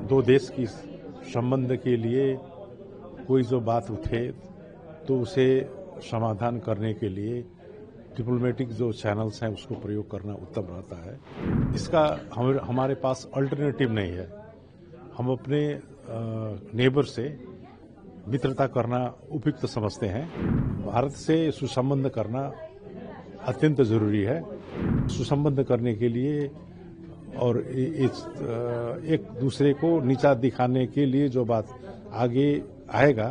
दो देश की संबंध के लिए कोई जो बात उठे तो उसे समाधान करने के लिए डिप्लोमेटिक जो चैनल्स हैं उसको प्रयोग करना उत्तम रहता है। इसका हमारे पास अल्टरनेटिव नहीं है। हम अपने नेबर से मित्रता करना उपयुक्त समझते हैं। भारत से सुसंबंध करना अत्यंत जरूरी है। सुसंबंध करने के लिए और एक दूसरे को नीचा दिखाने के लिए जो बात आगे आएगा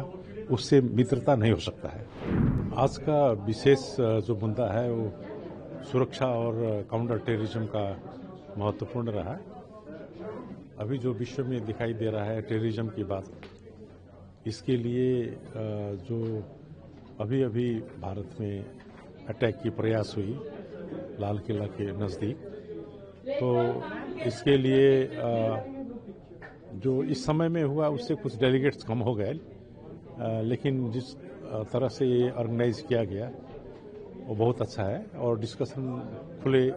उससे मित्रता नहीं हो सकता है। आज का विशेष जो मुद्दा है वो सुरक्षा और काउंटर टेररिज्म का महत्वपूर्ण रहा। अभी जो विश्व में दिखाई दे रहा है टेररिज्म की बात, इसके लिए जो अभी भारत में अटैक की प्रयास हुई लाल किला के नज़दीक, तो इसके लिए जो इस समय में हुआ उससे कुछ डेलीगेट्स कम हो गए, लेकिन जिस तरह से ये ऑर्गेनाइज किया गया वो बहुत अच्छा है और डिस्कशन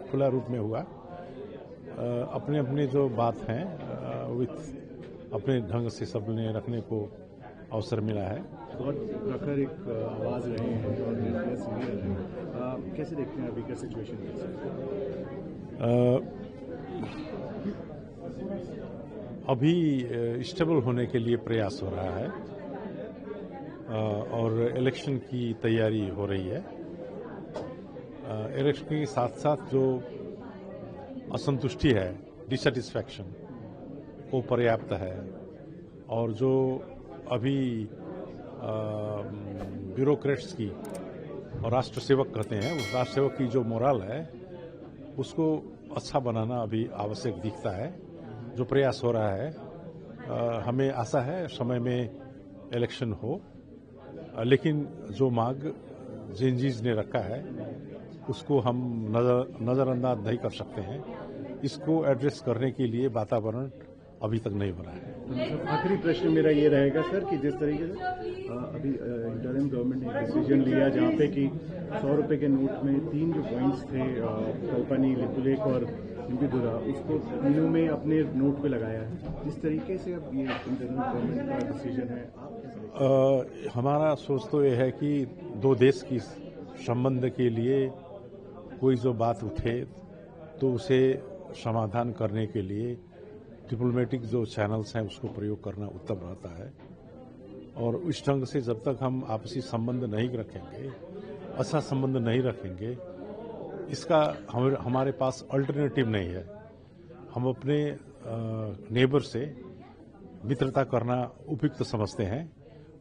खुला रूप में हुआ। अपने अपने जो बात हैं विथ अपने ढंग से सबने रखने को अवसर मिला है। बहुत प्रखर एक आवाज रहे हैं और निर्णय सीनियर हैं। कैसे देखते हैं अभी का सिचुएशन? अभी स्टेबल होने के लिए प्रयास हो रहा है और इलेक्शन की तैयारी हो रही है। इलेक्शन के साथ साथ जो असंतुष्टि है, डिसैटिस्फैक्शन, वो पर्याप्त है और जो अभी ब्यूरोक्रेट्स की और राष्ट्र सेवक कहते हैं उस राष्ट्र सेवक की जो मोरल है उसको अच्छा बनाना अभी आवश्यक दिखता है। जो प्रयास हो रहा है, हमें आशा है समय में इलेक्शन हो, लेकिन जो मांग जेनजीज ने रखा है उसको हम नजरअंदाज नहीं कर सकते हैं। इसको एड्रेस करने के लिए वातावरण अभी तक नहीं बना है। आखिरी प्रश्न मेरा ये रहेगा सर कि जिस तरीके से अभी इंटरिम गवर्नमेंट ने डिसीजन लिया जहाँ पे कि 100 रुपए के नोट में 3 जो पॉइंट्स थे, कल्पनी, लिपुलेख और निम्बिदुरा, उसको तीनों में अपने नोट पे लगाया है। जिस तरीके से अब ये इंटरिम गवर्नमेंट का डिसीजन है, आप हमारा सोच तो ये है कि दो देश की संबंध के लिए कोई जो बात उठे तो उसे समाधान करने के लिए डिप्लोमेटिक जो चैनल्स हैं उसको प्रयोग करना उत्तम रहता है और उस ढंग से जब तक हम आपसी संबंध नहीं रखेंगे, अच्छा संबंध नहीं रखेंगे, इसका हमारे पास अल्टरनेटिव नहीं है। हम अपने नेबर से मित्रता करना उपयुक्त समझते हैं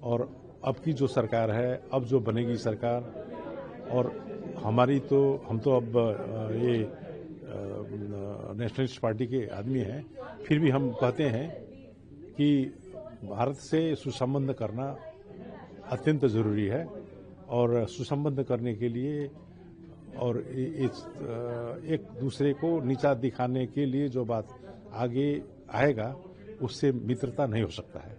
और अब की जो सरकार है, अब जो बनेगी सरकार, और हम तो अब ये नेशनलिस्ट पार्टी के आदमी हैं, फिर भी हम कहते हैं कि भारत से सुसंबंध करना अत्यंत जरूरी है और सुसंबंध करने के लिए और एक दूसरे को नीचा दिखाने के लिए जो बात आगे आएगा उससे मित्रता नहीं हो सकता है।